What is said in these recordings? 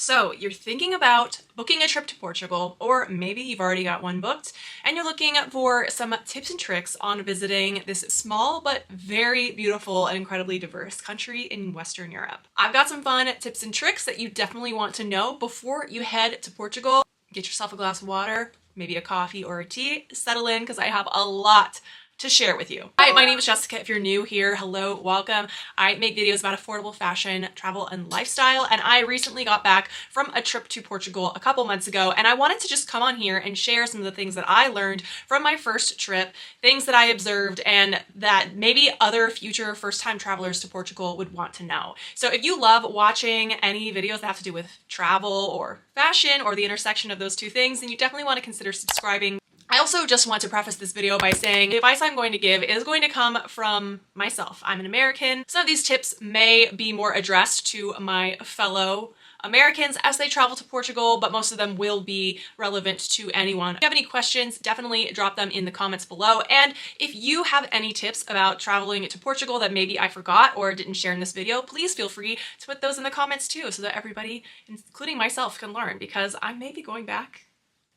So you're thinking about booking a trip to Portugal, or maybe you've already got one booked, and you're looking for some tips and tricks on visiting this small but very beautiful and incredibly diverse country in Western Europe. I've got some fun tips and tricks that you definitely want to know before you head to Portugal. Get yourself a glass of water, maybe a coffee or a tea, settle in because I have a lot to share with you. Hi, my name is Jessica. If you're new here, hello, welcome. I make videos about affordable fashion, travel, and lifestyle, and I recently got back from a trip to Portugal a couple months ago, and I wanted to just come on here and share some of the things that I learned from my first trip, things that I observed, and that maybe other future first-time travelers to Portugal would want to know. So if you love watching any videos that have to do with travel or fashion or the intersection of those two things, then you definitely want to consider subscribing. I also just want to preface this video by saying the advice I'm going to give is going to come from myself. I'm an American. Some of these tips may be more addressed to my fellow Americans as they travel to Portugal, but most of them will be relevant to anyone. If you have any questions, definitely drop them in the comments below. And if you have any tips about traveling to Portugal that maybe I forgot or didn't share in this video, please feel free to put those in the comments too, so that everybody, including myself, can learn, because I may be going back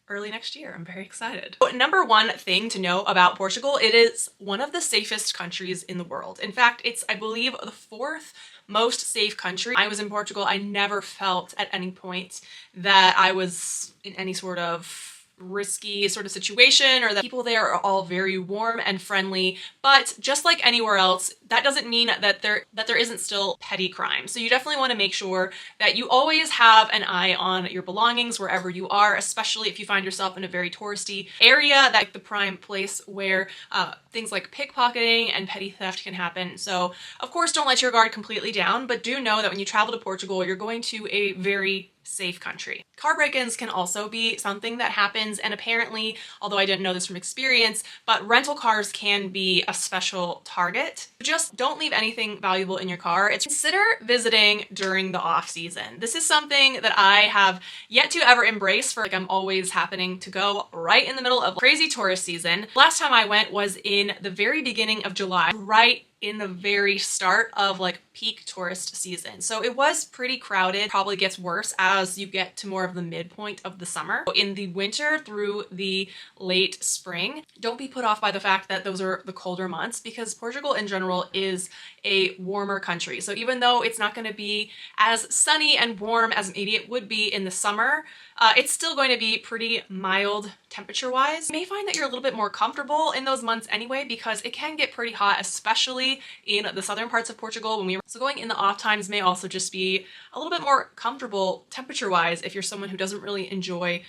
early next year. I'm very excited. Number one thing to know about Portugal, it is one of the safest countries in the world. In fact, it's, I believe, the fourth most safe country. I was in Portugal. I never felt at any point that I was in any sort of risky sort of situation, or that people there are all very warm and friendly. But just like anywhere else, that doesn't mean that there isn't still petty crime. So you definitely want to make sure that you always have an eye on your belongings wherever you are, especially if you find yourself in a very touristy area, that's the prime place where things like pickpocketing and petty theft can happen. So of course, don't let your guard completely down, but do know that when you travel to Portugal, you're going to a very safe country. Car break-ins can also be something that happens, and apparently, although I didn't know this from experience, but rental cars can be a special target. Just don't leave anything valuable in your car. Consider visiting during the off-season. This is something that I have yet to ever embrace, for like I'm always happening to go right in the middle of crazy tourist season. Last time I went was in the very beginning of July, right in the very start of like peak tourist season. So it was pretty crowded. Probably gets worse as you get to more of the midpoint of the summer. In the winter through the late spring, don't be put off by the fact that those are the colder months, because Portugal in general is a warmer country. So even though it's not going to be as sunny and warm as maybe it would be in the summer, it's still going to be pretty mild temperature-wise. You may find that you're a little bit more comfortable in those months anyway, because it can get pretty hot, especially in the southern parts of Portugal. So going in the off times may also just be a little bit more comfortable temperature-wise if you're someone who doesn't really enjoy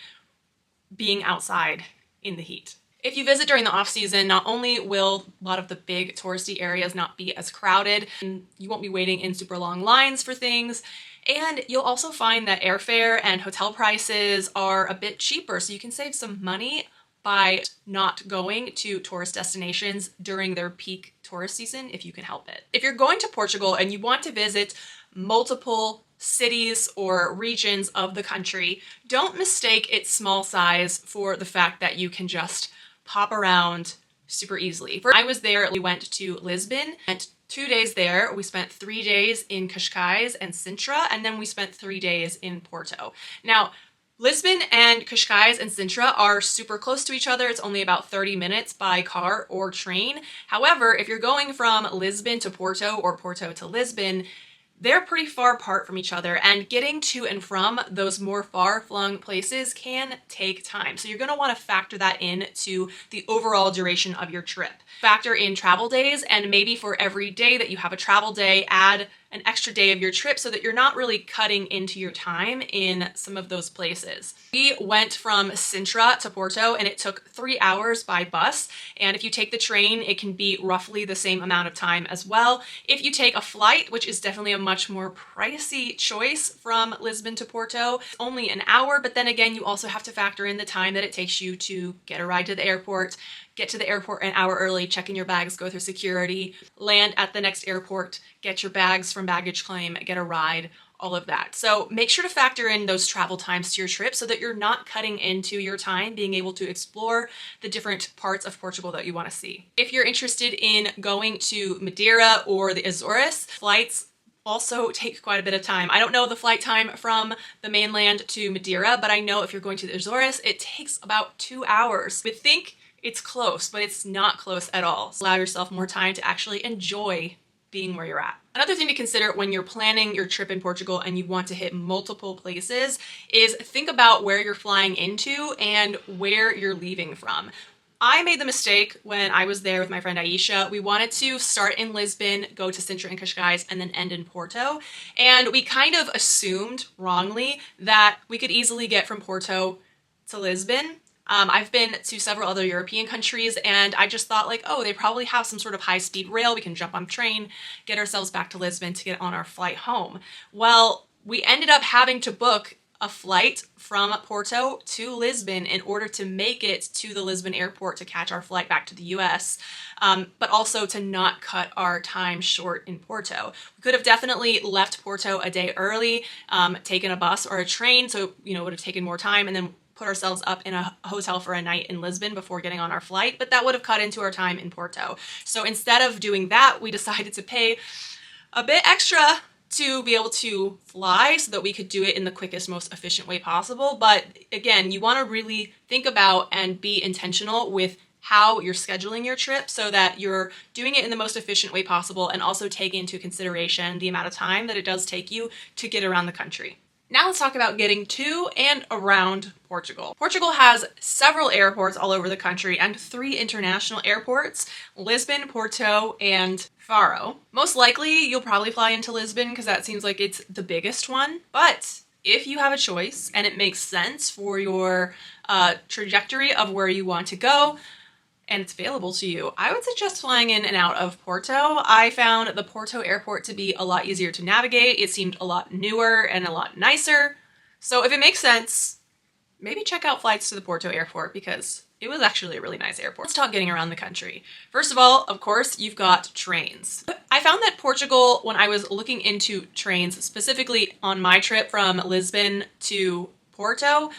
being outside in the heat. If you visit during the off-season, not only will a lot of the big touristy areas not be as crowded, and you won't be waiting in super long lines for things, and you'll also find that airfare and hotel prices are a bit cheaper, so you can save some money by not going to tourist destinations during their peak tourist season if you can help it. If you're going to Portugal and you want to visit multiple cities or regions of the country, don't mistake its small size for the fact that you can just pop around super easily. I was there, we went to Lisbon, and 2 days there. We spent 3 days in Cascais and Sintra, and then we spent 3 days in Porto. Now, Lisbon and Cascais and Sintra are super close to each other. It's only about 30 minutes by car or train. However, if you're going from Lisbon to Porto or Porto to Lisbon, they're pretty far apart from each other, and getting to and from those more far-flung places can take time. So you're going to want to factor that in to the overall duration of your trip. Factor in travel days, and maybe for every day that you have a travel day, add an extra day of your trip so that you're not really cutting into your time in some of those places. We went from Sintra to Porto, and it took 3 hours by bus. And if you take the train, it can be roughly the same amount of time as well. If you take a flight, which is definitely a much more pricey choice from Lisbon to Porto, it's only an hour, but then again, you also have to factor in the time that it takes you to get a ride to the airport, get to the airport an hour early, check in your bags, go through security, land at the next airport, get your bags from baggage claim, get a ride, all of that. So make sure to factor in those travel times to your trip so that you're not cutting into your time being able to explore the different parts of Portugal that you want to see. If you're interested in going to Madeira or the Azores, flights also take quite a bit of time. I don't know the flight time from the mainland to Madeira, but I know if you're going to the Azores, it takes about 2 hours. You would think it's close, but it's not close at all. So allow yourself more time to actually enjoy being where you're at. Another thing to consider when you're planning your trip in Portugal and you want to hit multiple places is think about where you're flying into and where you're leaving from. I made the mistake when I was there with my friend Aisha. We wanted to start in Lisbon, go to Sintra and Cascais, and then end in Porto. And we kind of assumed wrongly that we could easily get from Porto to Lisbon. I've been to several other European countries and I just thought like, oh, they probably have some sort of high-speed rail. We can jump on a train, get ourselves back to Lisbon to get on our flight home. Well, we ended up having to book a flight from Porto to Lisbon in order to make it to the Lisbon airport to catch our flight back to the US, but also to not cut our time short in Porto. We could have definitely left Porto a day early, taken a bus or a train, so it would have taken more time, and then put ourselves up in a hotel for a night in Lisbon before getting on our flight, but that would have cut into our time in Porto. So instead of doing that, we decided to pay a bit extra to be able to fly so that we could do it in the quickest, most efficient way possible. But again, you want to really think about and be intentional with how you're scheduling your trip so that you're doing it in the most efficient way possible and also take into consideration the amount of time that it does take you to get around the country. Now let's talk about getting to and around Portugal. Portugal has several airports all over the country and 3 international airports: Lisbon, Porto, and Faro. Most likely you'll probably fly into Lisbon because that seems like it's the biggest one, but if you have a choice and it makes sense for your trajectory of where you want to go, and it's available to you, I would suggest flying in and out of Porto. I found the Porto airport to be a lot easier to navigate. It seemed a lot newer and a lot nicer. So if it makes sense, maybe check out flights to the Porto airport because it was actually a really nice airport. Let's talk getting around the country. First of all, of course, you've got trains. I found that Portugal, when I was looking into trains, specifically on my trip from Lisbon to Porto,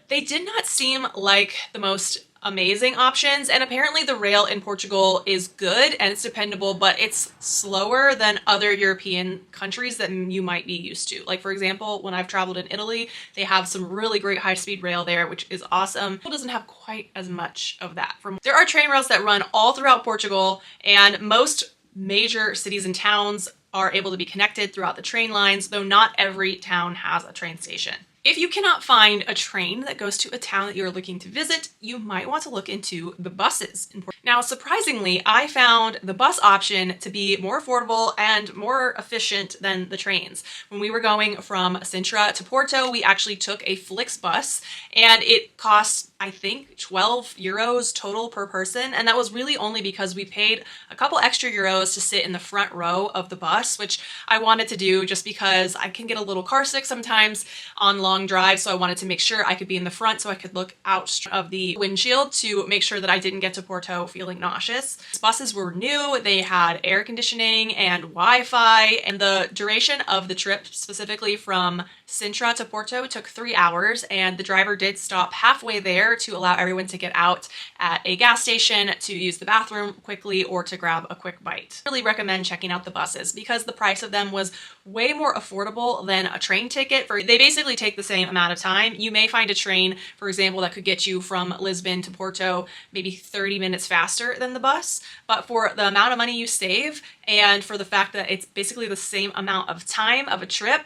they did not seem like the most amazing options, and apparently the rail in Portugal is good and it's dependable, but it's slower than other European countries that you might be used to. Like, for example, when I've traveled in Italy, they have some really great high-speed rail there, which is awesome. It doesn't have quite as much of that. There are train routes that run all throughout Portugal, and most major cities and towns are able to be connected throughout the train lines, though not every town has a train station. If you cannot find a train that goes to a town that you're looking to visit, you might want to look into the buses. Now, surprisingly, I found the bus option to be more affordable and more efficient than the trains. When we were going from Sintra to Porto, we actually took a Flixbus, and it cost, I think, 12 euros total per person, and that was really only because we paid a couple extra euros to sit in the front row of the bus, which I wanted to do just because I can get a little car sick sometimes on long drive, so I wanted to make sure I could be in the front so I could look out of the windshield to make sure that I didn't get to Porto feeling nauseous. These buses were new, they had air conditioning and Wi-Fi, and the duration of the trip, specifically from Sintra to Porto, took 3 hours, and the driver did stop halfway there to allow everyone to get out at a gas station to use the bathroom quickly or to grab a quick bite. I really recommend checking out the buses because the price of them was way more affordable than a train ticket. They basically take the same amount of time. You may find a train, for example, that could get you from Lisbon to Porto maybe 30 minutes faster than the bus, but for the amount of money you save and for the fact that it's basically the same amount of time of a trip,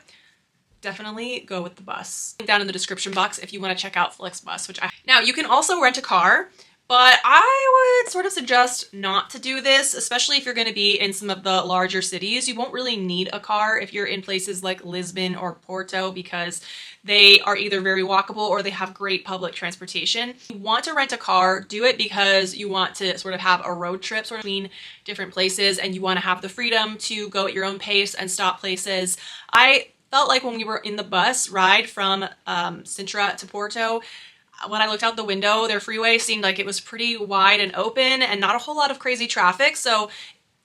definitely go with the bus. Link down in the description box if you want to check out Flixbus, Now, you can also rent a car, but I would sort of suggest not to do this, especially if you're going to be in some of the larger cities. You won't really need a car if you're in places like Lisbon or Porto because they are either very walkable or they have great public transportation. If you want to rent a car, do it because you want to sort of have a road trip between different places and you want to have the freedom to go at your own pace and stop places. I felt like when we were in the bus ride from Sintra to Porto, when I looked out the window, their freeway seemed like it was pretty wide and open and not a whole lot of crazy traffic. So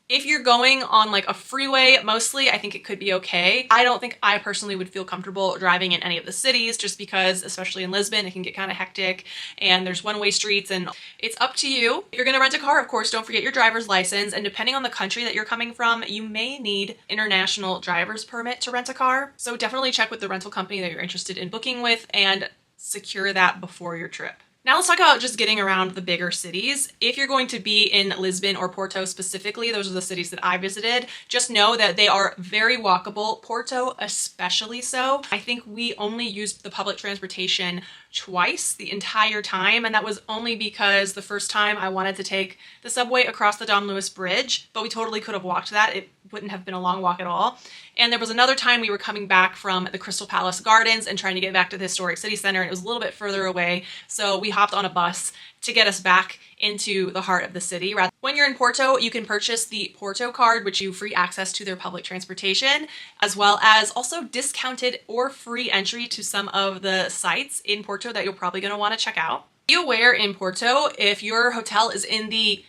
If you're going on like a freeway, mostly, I think it could be okay. I don't think I personally would feel comfortable driving in any of the cities just because, especially in Lisbon, it can get kind of hectic and there's one-way streets and it's up to you. If you're gonna rent a car, of course, don't forget your driver's license, and depending on the country that you're coming from, you may need international driver's permit to rent a car. So definitely check with the rental company that you're interested in booking with and secure that before your trip. Now let's talk about just getting around the bigger cities. If you're going to be in Lisbon or Porto specifically, those are the cities that I visited, just know that they are very walkable. Porto especially so. I think we only used the public transportation twice the entire time, and that was only because the first time I wanted to take the subway across the Dom Lewis Bridge, but we totally could have walked that. It wouldn't have been a long walk at all. And there was another time we were coming back from the Crystal Palace Gardens and trying to get back to the historic city center, and it was a little bit further away, so we hopped on a bus to get us back into the heart of the city. When you're in Porto, you can purchase the Porto card, which you free access to their public transportation, as well as also discounted or free entry to some of the sites in Porto that you're probably going to want to check out. Be aware in Porto, if your hotel is in the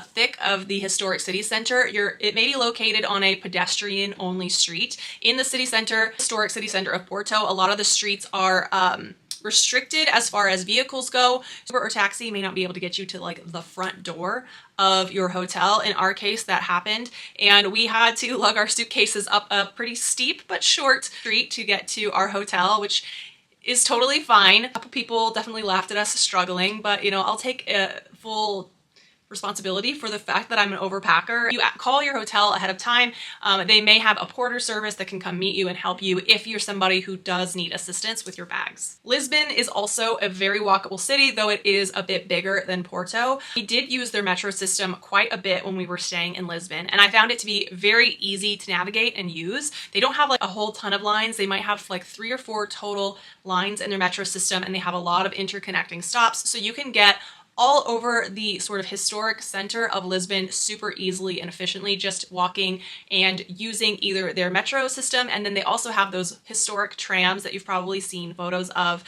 thick of the historic city center, it may be located on a pedestrian only street. In the city center, historic city center of Porto, a lot of the streets are restricted as far as vehicles go. Uber or taxi may not be able to get you to like the front door of your hotel. In our case, that happened, and we had to lug our suitcases up a pretty steep but short street to get to our hotel, which is totally fine. A couple people definitely laughed at us struggling, but you know, I'll take a full responsibility for the fact that I'm an overpacker. You call your hotel ahead of time. They may have a porter service that can come meet you and help you if you're somebody who does need assistance with your bags. Lisbon is also a very walkable city, though it is a bit bigger than Porto. We did use their metro system quite a bit when we were staying in Lisbon, and I found it to be very easy to navigate and use. They don't have like a whole ton of lines. They might have like 3 or 4 total lines in their metro system, and they have a lot of interconnecting stops, so you can get all over the sort of historic center of Lisbon super easily and efficiently, just walking and using either their metro system, and then they also have those historic trams that you've probably seen photos of.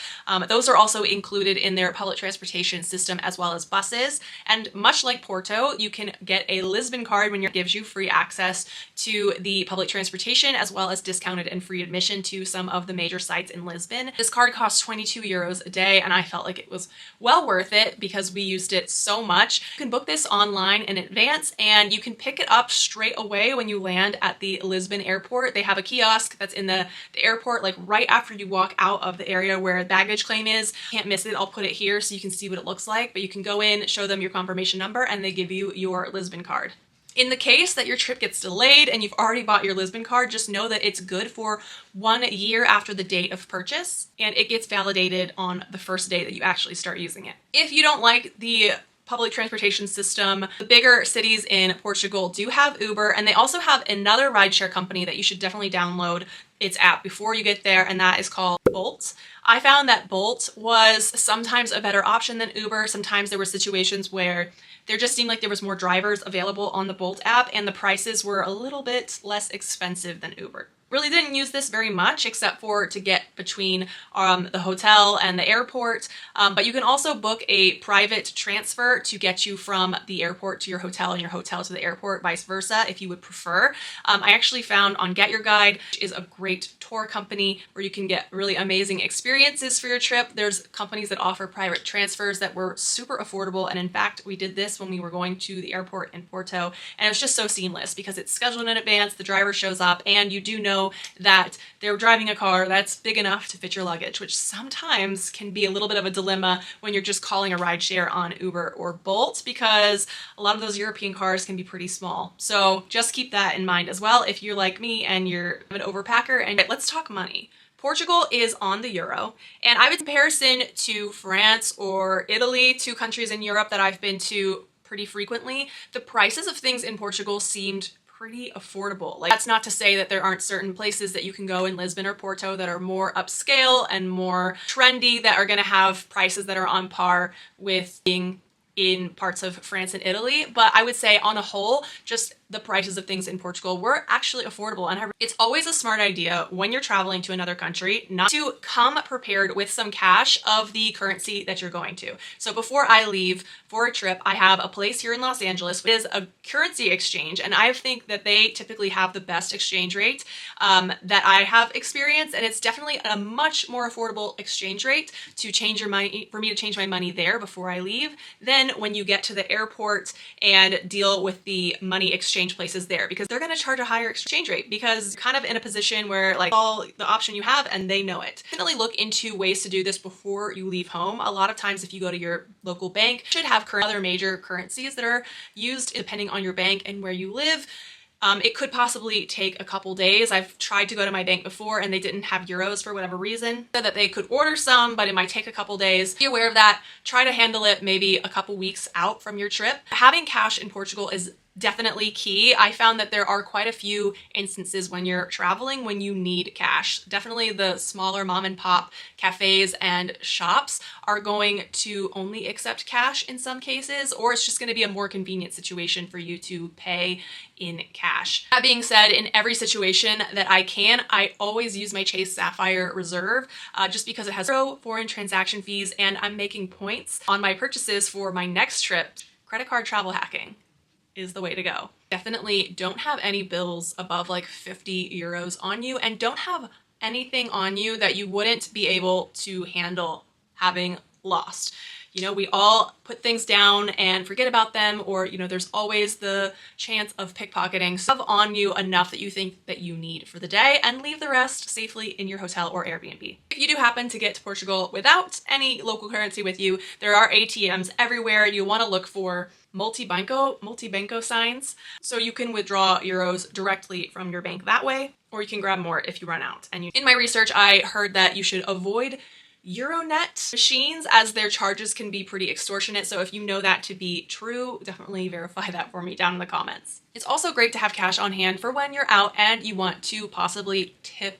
Those are also included in their public transportation system, as well as buses. And much like Porto, you can get a Lisbon card when it gives you free access to the public transportation, as well as discounted and free admission to some of the major sites in Lisbon. This card costs 22 euros a day, and I felt like it was well worth it because we used it so much. You can book this online in advance, and you can pick it up straight away when you land at the Lisbon airport. They have a kiosk that's in the airport, like right after you walk out of the area where baggage claim is. Can't miss it. I'll put it here so you can see what it looks like, but you can go in, show them your confirmation number, and they give you your Lisbon card. In the case that your trip gets delayed and you've already bought your Lisbon card, just know that it's good for 1 year after the date of purchase, and it gets validated on the first day that you actually start using it. If you don't like the public transportation system, the bigger cities in Portugal do have Uber, and they also have another rideshare company that you should definitely download its app before you get there, and that is called Bolt. I found that Bolt was sometimes a better option than Uber. Sometimes there were situations where there just seemed like there was more drivers available on the Bolt app, and the prices were a little bit less expensive than Uber. Really didn't use this very much except for to get between the hotel and the airport, but you can also book a private transfer to get you from the airport to your hotel and your hotel to the airport, vice versa, if you would prefer. I actually found on Get Your Guide, which is a great tour company where you can get really amazing experiences for your trip. There's companies that offer private transfers that were super affordable, and in fact, we did this when we were going to the airport in Porto, and it was just so seamless because it's scheduled in advance, the driver shows up, and you do know that they're driving a car that's big enough to fit your luggage, which sometimes can be a little bit of a dilemma when you're just calling a rideshare on Uber or Bolt, because a lot of those European cars can be pretty small. So just keep that in mind as well if you're like me and you're an overpacker. And let's talk money. Portugal is on the euro, and I would comparison to France or Italy, 2 countries in Europe that I've been to pretty frequently. The prices of things in Portugal seemed pretty affordable. Like, that's not to say that there aren't certain places that you can go in Lisbon or Porto that are more upscale and more trendy that are going to have prices that are on par with being in parts of France and Italy. But I would say on a whole, just the prices of things in Portugal were actually affordable, and it's always a smart idea when you're traveling to another country not to come prepared with some cash of the currency that you're going to. So before I leave for a trip, I have a place here in Los Angeles. It is a currency exchange, and I think that they typically have the best exchange rate that I have experienced, and it's definitely a much more affordable exchange rate to change your money, for me to change my money there before I leave, than when you get to the airport and deal with the money exchange places there, because they're going to charge a higher exchange rate because you're kind of in a position where like all the option you have and they know it. Definitely look into ways to do this before you leave home. A lot of times if you go to your local bank, you should have other major currencies that are used depending on your bank and where you live. It could possibly take a couple days. I've tried to go to my bank before and they didn't have euros for whatever reason. Said that they could order some, but it might take a couple days. Be aware of that. Try to handle it maybe a couple weeks out from your trip. Having cash in Portugal is definitely key. I found that there are quite a few instances when you're traveling when you need cash. Definitely the smaller mom and pop cafes and shops are going to only accept cash in some cases, or it's just going to be a more convenient situation for you to pay in cash. That being said, in every situation that I always use my Chase Sapphire Reserve just because it has zero foreign transaction fees and I'm making points on my purchases for my next trip. Credit card travel hacking is the way to go. Definitely don't have any bills above like 50 euros on you, and don't have anything on you that you wouldn't be able to handle having lost. You know, we all put things down and forget about them, or, you know, there's always the chance of pickpocketing. So have on you enough that you think that you need for the day, and leave the rest safely in your hotel or Airbnb. If you do happen to get to Portugal without any local currency with you, there are ATMs everywhere. You want to look for multi-banco signs, so you can withdraw euros directly from your bank that way, or you can grab more if you run out. And in my research, I heard that you should avoid Euronet machines as their charges can be pretty extortionate. So if you know that to be true, definitely verify that for me down in the comments. It's also great to have cash on hand for when you're out and you want to possibly tip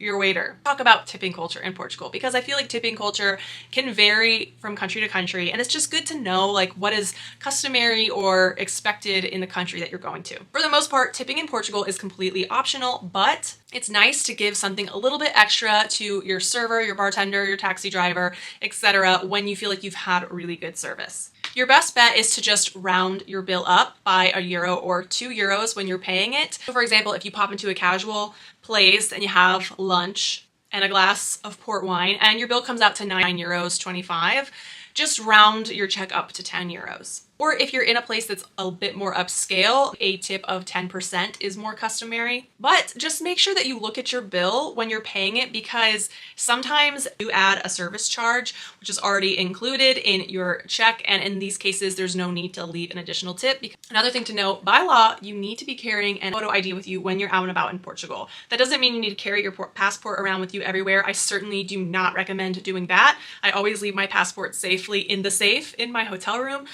your waiter. Talk about tipping culture in Portugal, because I feel like tipping culture can vary from country to country, and it's just good to know like what is customary or expected in the country that you're going to. For the most part, tipping in Portugal is completely optional, but it's nice to give something a little bit extra to your server, your bartender, your taxi driver, etc. when you feel like you've had really good service. Your best bet is to just round your bill up by €1 or €2 when you're paying it. So for example, if you pop into a casual place and you have lunch and a glass of port wine and your bill comes out to €9.25, just round your check up to €10. Or if you're in a place that's a bit more upscale, a tip of 10% is more customary. But just make sure that you look at your bill when you're paying it, because sometimes you add a service charge, which is already included in your check. And in these cases, there's no need to leave an additional tip. Another thing to note, by law, you need to be carrying a photo ID with you when you're out and about in Portugal. That doesn't mean you need to carry your passport around with you everywhere. I certainly do not recommend doing that. I always leave my passport safely in the safe in my hotel room.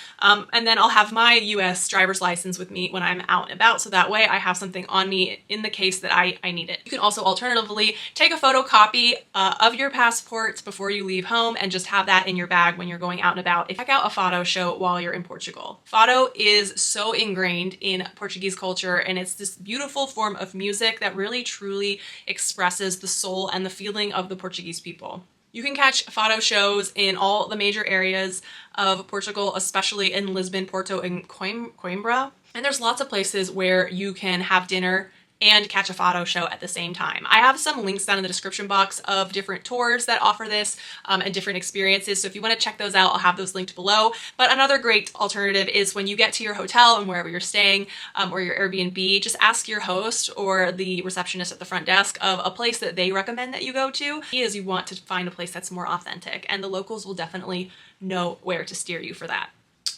And then I'll have my US driver's license with me when I'm out and about, so that way I have something on me in the case that I need it. You can also alternatively take a photocopy of your passport before you leave home and just have that in your bag when you're going out and about. Check out a fado show while you're in Portugal. Fado is so ingrained in Portuguese culture, and it's this beautiful form of music that really truly expresses the soul and the feeling of the Portuguese people. You can catch fado shows in all the major areas of Portugal, especially in Lisbon, Porto, and Coimbra. And there's lots of places where you can have dinner and catch a fado show at the same time. I have some links down in the description box of different tours that offer this and different experiences. So if you want to check those out, I'll have those linked below. But another great alternative is when you get to your hotel and wherever you're staying or your Airbnb, just ask your host or the receptionist at the front desk of a place that they recommend that you go to, as you want to find a place that's more authentic. And the locals will definitely know where to steer you for that.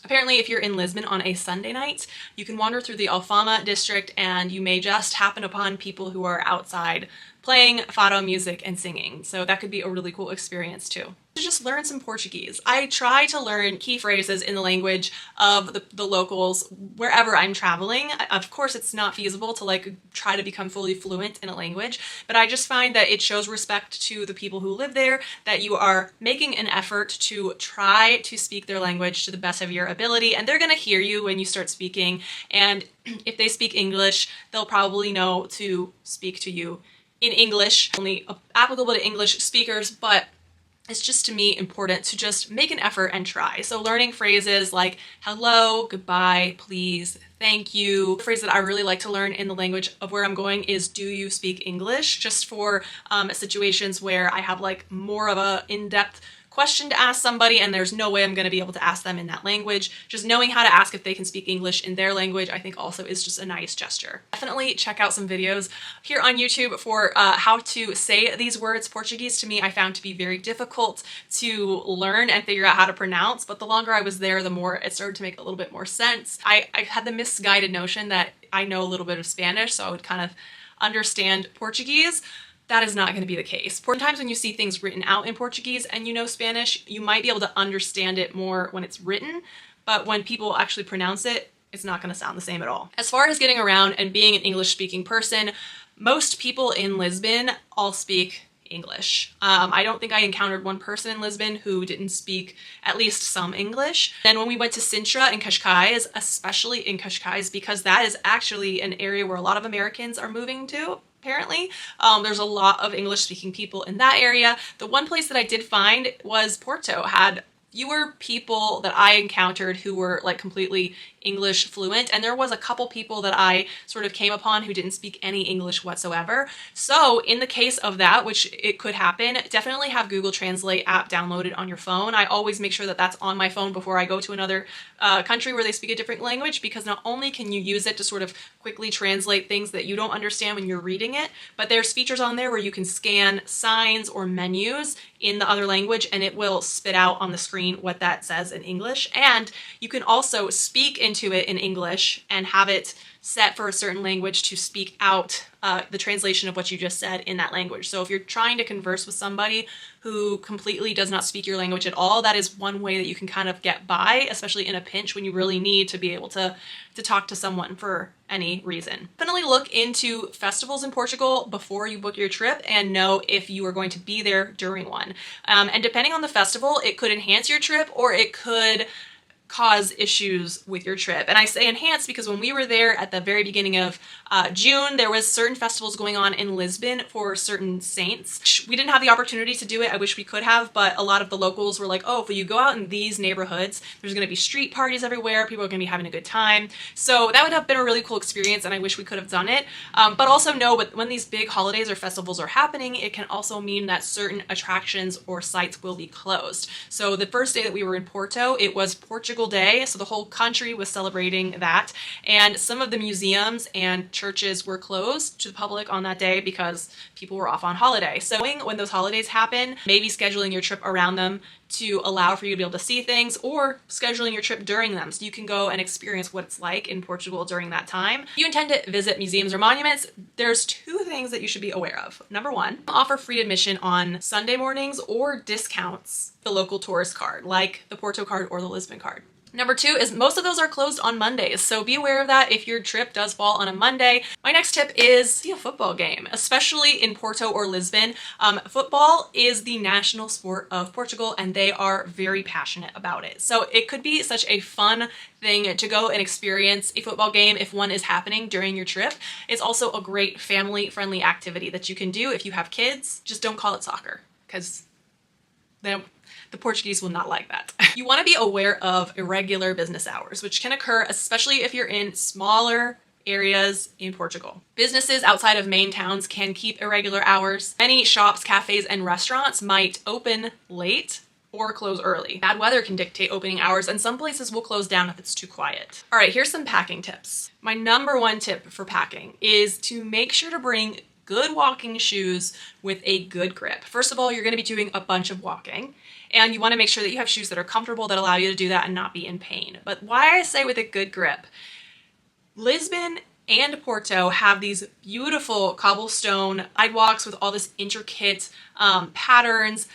Apparently, if you're in Lisbon on a Sunday night, you can wander through the Alfama district and you may just happen upon people who are outside playing fado music and singing. So that could be a really cool experience too. To just learn some Portuguese. I try to learn key phrases in the language of the locals wherever I'm traveling. Of course, it's not feasible to like try to become fully fluent in a language, but I just find that it shows respect to the people who live there, that you are making an effort to try to speak their language to the best of your ability, and they're gonna hear you when you start speaking, and if they speak English, they'll probably know to speak to you in English, only applicable to English speakers, but it's just, to me, important to just make an effort and try. So learning phrases like hello, goodbye, please, thank you. A phrase that I really like to learn in the language of where I'm going is do you speak English? Just for situations where I have like more of a in-depth question to ask somebody and there's no way I'm going to be able to ask them in that language. Just knowing how to ask if they can speak English in their language, I think also is just a nice gesture. Definitely check out some videos here on YouTube for how to say these words. Portuguese, to me, I found to be very difficult to learn and figure out how to pronounce, but the longer I was there, the more it started to make a little bit more sense. I had the misguided notion that I know a little bit of Spanish, so I would kind of understand Portuguese. That is not going to be the case. Sometimes when you see things written out in Portuguese and you know Spanish, you might be able to understand it more when it's written, but when people actually pronounce it, it's not going to sound the same at all. As far as getting around and being an English-speaking person, most people in Lisbon all speak English. I don't think I encountered one person in Lisbon who didn't speak at least some English. Then when we went to Sintra and Cascais, especially in Cascais, because that is actually an area where a lot of Americans are moving to, apparently. There's a lot of English-speaking people in that area. The one place that I did find was Porto had fewer people that I encountered who were like completely English fluent, and there was a couple people that I sort of came upon who didn't speak any English whatsoever. So in the case of that, which it could happen, definitely have Google Translate app downloaded on your phone. I always make sure that that's on my phone before I go to another country where they speak a different language, because not only can you use it to sort of quickly translate things that you don't understand when you're reading it, but there's features on there where you can scan signs or menus in the other language and it will spit out on the screen what that says in English. And you can also speak into it in English and have it set for a certain language to speak out the translation of what you just said in that language. So if you're trying to converse with somebody who completely does not speak your language at all, that is one way that you can kind of get by, especially in a pinch when you really need to be able to talk to someone for any reason. Definitely look into festivals in Portugal before you book your trip and know if you are going to be there during one. And depending on the festival, it could enhance your trip or it could cause issues with your trip. And I say enhance because when we were there at the very beginning of June, there was certain festivals going on in Lisbon for certain saints. We didn't have the opportunity to do it. I wish we could have, but a lot of the locals were like, oh, if you go out in these neighborhoods, there's going to be street parties everywhere. People are going to be having a good time. So that would have been a really cool experience, and I wish we could have done it. But also know when these big holidays or festivals are happening, it can also mean that certain attractions or sites will be closed. So the first day that we were in Porto, it was Portugal Day, so the whole country was celebrating that, and some of the museums and churches were closed to the public on that day because people were off on holiday. So when those holidays happen, maybe scheduling your trip around them to allow for you to be able to see things, or scheduling your trip during them so you can go and experience what it's like in Portugal during that time. If you intend to visit museums or monuments, there's two things that you should be aware of. Number one, offer free admission on Sunday mornings or discounts the local tourist card, like the Porto card or the Lisbon card. Number two is most of those are closed on Mondays, so be aware of that if your trip does fall on a Monday. My next tip is see a football game, especially in Porto or Lisbon. Football is the national sport of Portugal and they are very passionate about it. So it could be such a fun thing to go and experience a football game if one is happening during your trip. It's also a great family-friendly activity that you can do if you have kids. Just don't call it soccer, because the Portuguese will not like that. You want to be aware of irregular business hours, which can occur especially if you're in smaller areas in Portugal. Businesses outside of main towns can keep irregular hours. Many shops, cafes, and restaurants might open late or close early. Bad weather can dictate opening hours, and some places will close down if it's too quiet. All right, here's some packing tips. My number one tip for packing is to make sure to bring good walking shoes with a good grip. First of all, you're going to be doing a bunch of walking, and you want to make sure that you have shoes that are comfortable that allow you to do that and not be in pain. But why I say with a good grip, Lisbon and Porto have these beautiful cobblestone sidewalks with all this intricate patterns,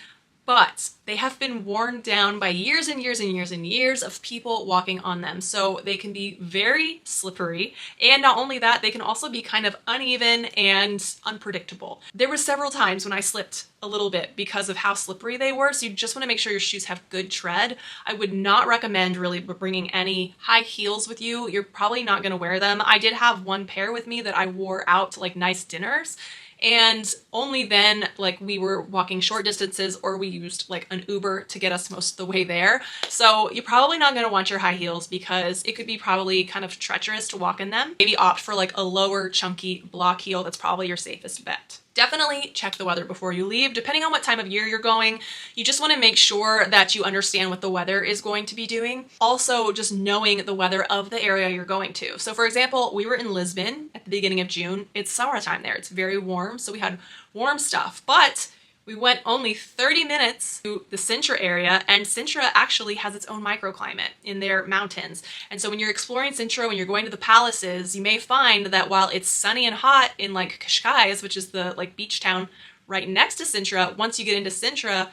but they have been worn down by years and years and years and years of people walking on them. So they can be very slippery. And not only that, they can also be kind of uneven and unpredictable. There were several times when I slipped a little bit because of how slippery they were. So you just want to make sure your shoes have good tread. I would not recommend really bringing any high heels with you. You're probably not going to wear them. I did have one pair with me that I wore out to like nice dinners. And only then, like, we were walking short distances or we used like an Uber to get us most of the way there. So you're probably not going to want your high heels because it could be probably kind of treacherous to walk in them. Maybe opt for like a lower chunky block heel. That's probably your safest bet. Definitely check the weather before you leave. Depending on what time of year you're going, you just want to make sure that you understand what the weather is going to be doing. Also, just knowing the weather of the area you're going to. So for example, we were in Lisbon at the beginning of June. It's summertime there. It's very warm, so we had warm stuff, but we went only 30 minutes to the Sintra area, and Sintra actually has its own microclimate in their mountains. And so when you're exploring Sintra, when you're going to the palaces, you may find that while it's sunny and hot in like Cascais, which is the like beach town right next to Sintra, once you get into Sintra,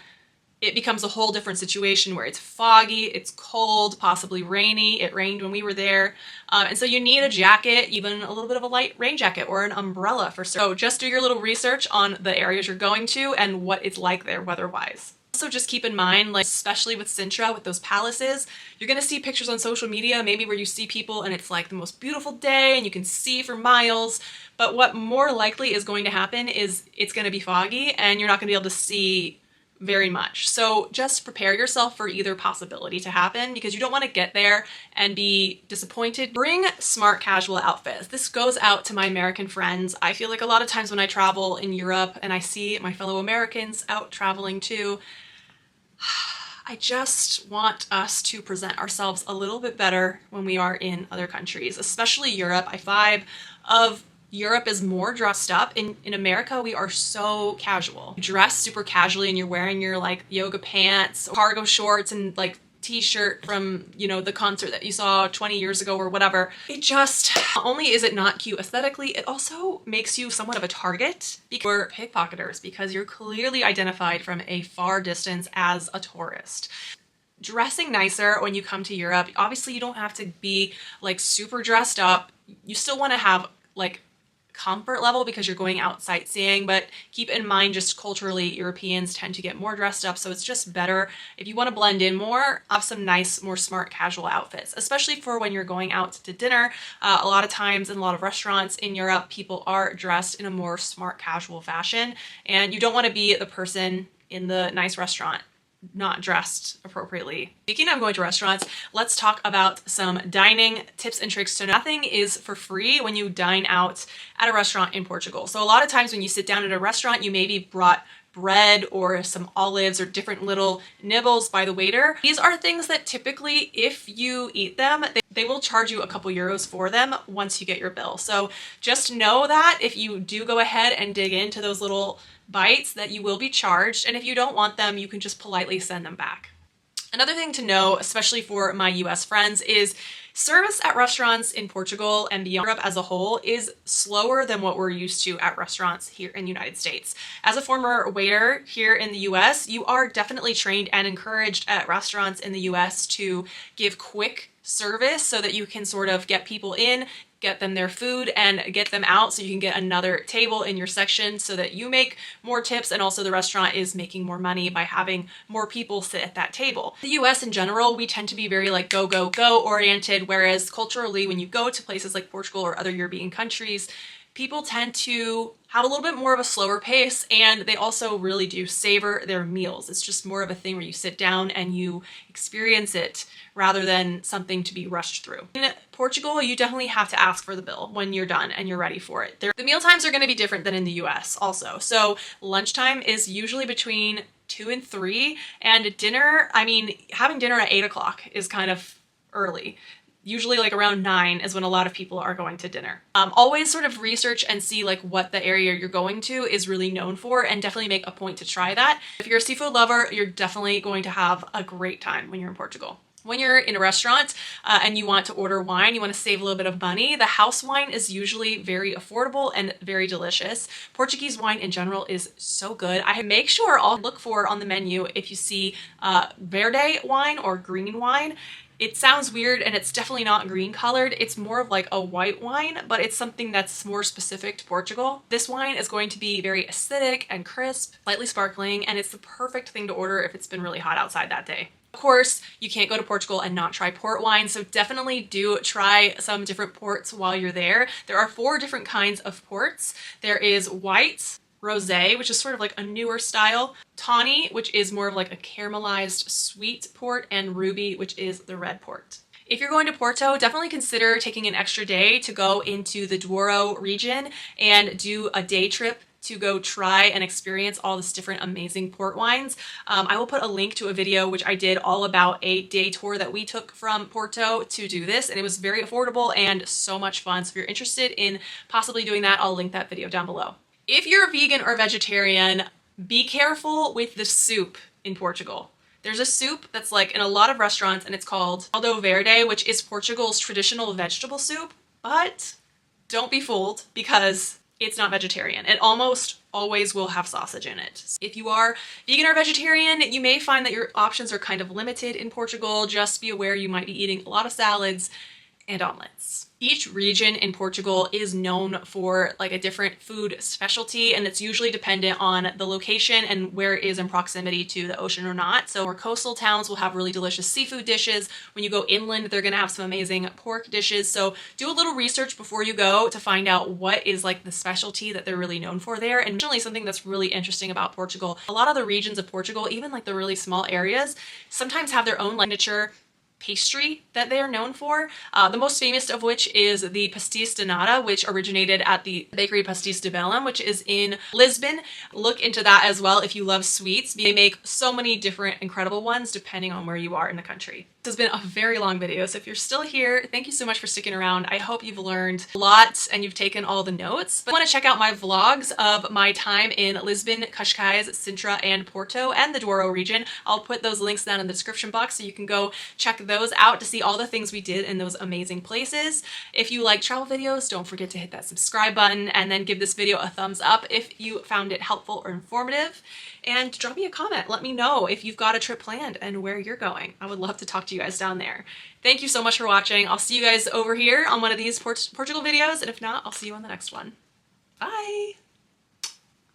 it becomes a whole different situation where it's foggy, it's cold, possibly rainy. It rained when we were there. And so you need a jacket, even a little bit of a light rain jacket or an umbrella for certain. So just do your little research on the areas you're going to and what it's like there weather-wise. Also just keep in mind, like especially with Sintra, with those palaces, you're gonna see pictures on social media, maybe where you see people and it's like the most beautiful day and you can see for miles. But what more likely is going to happen is it's gonna be foggy and you're not gonna be able to see very much. So just prepare yourself for either possibility to happen because you don't want to get there and be disappointed. Bring smart casual outfits. This goes out to my American friends. I feel like a lot of times when I travel in Europe and I see my fellow Americans out traveling too, I just want us to present ourselves a little bit better when we are in other countries, especially Europe. I vibe of Europe is more dressed up. In America, we are so casual. You dress super casually and you're wearing your like yoga pants, cargo shorts, and like t-shirt from, you know, the concert that you saw 20 years ago or whatever. It just, not only is it not cute aesthetically, it also makes you somewhat of a target for pickpocketers because you're clearly identified from a far distance as a tourist. Dressing nicer when you come to Europe, obviously you don't have to be like super dressed up. You still want to have like comfort level because you're going out sightseeing, but keep in mind just culturally Europeans tend to get more dressed up, so it's just better if you want to blend in more, have some nice, more smart casual outfits, especially for when you're going out to dinner. A lot of times in a lot of restaurants in Europe, people are dressed in a more smart casual fashion, and you don't want to be the person in the nice restaurant not dressed appropriately. Speaking of going to restaurants, let's talk about some dining tips and tricks. So nothing is for free when you dine out at a restaurant in Portugal. So a lot of times when you sit down at a restaurant, you maybe brought bread or some olives or different little nibbles by the waiter. These are things that typically, if you eat them, they will charge you a couple euros for them once you get your bill. So just know that if you do go ahead and dig into those little bites that you will be charged, and if you don't want them, you can just politely send them back. Another thing to know, especially for my US friends, is service at restaurants in Portugal and beyond Europe as a whole is slower than what we're used to at restaurants here in the United States. As a former waiter here in the US, you are definitely trained and encouraged at restaurants in the US to give quick service so that you can sort of get people in, get them their food, and get them out so you can get another table in your section so that you make more tips and also the restaurant is making more money by having more people sit at that table. The US in general, we tend to be very like go, go, go oriented, whereas culturally when you go to places like Portugal or other European countries, people tend to have a little bit more of a slower pace, and they also really do savor their meals. It's just more of a thing where you sit down and you experience it rather than something to be rushed through. In Portugal, you definitely have to ask for the bill when you're done and you're ready for it. The meal times are going to be different than in the US also. So lunchtime is usually between 2 and 3, and dinner, I mean, having dinner at 8 o'clock is kind of early. Usually like around 9 is when a lot of people are going to dinner. Always sort of research and see like what the area you're going to is really known for, and definitely make a point to try that. If you're a seafood lover, you're definitely going to have a great time when you're in Portugal. When you're in a restaurant and you want to order wine, you want to save a little bit of money, the house wine is usually very affordable and very delicious. Portuguese wine in general is so good. I make sure I'll look for on the menu if you see verde wine or green wine. It sounds weird and it's definitely not green colored. It's more of like a white wine, but it's something that's more specific to Portugal. This wine is going to be very acidic and crisp, slightly sparkling, and it's the perfect thing to order if it's been really hot outside that day. Of course, you can't go to Portugal and not try port wine, so definitely do try some different ports while you're there. There are 4 different kinds of ports. There is white, rosé, which is sort of like a newer style, tawny, which is more of like a caramelized sweet port, and ruby, which is the red port. If you're going to Porto, definitely consider taking an extra day to go into the Douro region and do a day trip to go try and experience all this different amazing port wines. I will put a link to a video which I did all about a day tour that we took from Porto to do this, and it was very affordable and so much fun. So if you're interested in possibly doing that, I'll link that video down below. If you're a vegan or vegetarian, be careful with the soup in Portugal. There's a soup that's like in a lot of restaurants and it's called caldo verde, which is Portugal's traditional vegetable soup, but don't be fooled because it's not vegetarian. It almost always will have sausage in it. If you are vegan or vegetarian, you may find that your options are kind of limited in Portugal. Just be aware you might be eating a lot of salads and omelets. Each region in Portugal is known for like a different food specialty, and it's usually dependent on the location and where it is in proximity to the ocean or not. So our coastal towns will have really delicious seafood dishes. When you go inland, they're gonna have some amazing pork dishes. So do a little research before you go to find out what is like the specialty that they're really known for there. And generally something that's really interesting about Portugal, a lot of the regions of Portugal, even like the really small areas, sometimes have their own signature pastry that they are known for. The most famous of which is the pastéis de nata, which originated at the bakery Pastéis de Belém, which is in Lisbon. Look into that as well if you love sweets. They make so many different incredible ones depending on where you are in the country. This has been a very long video, so if you're still here, thank you so much for sticking around. I hope you've learned a lot and you've taken all the notes. If you want to check out my vlogs of my time in Lisbon, Cascais, Sintra, and Porto, and the Douro region, I'll put those links down in the description box so you can go check those out to see all the things we did in those amazing places. If you like travel videos, don't forget to hit that subscribe button and then give this video a thumbs up if you found it helpful or informative. And drop me a comment. Let me know if you've got a trip planned and where you're going. I would love to talk to you guys down there. Thank you so much for watching. I'll see you guys over here on one of these Portugal videos, and if not, I'll see you on the next one. Bye!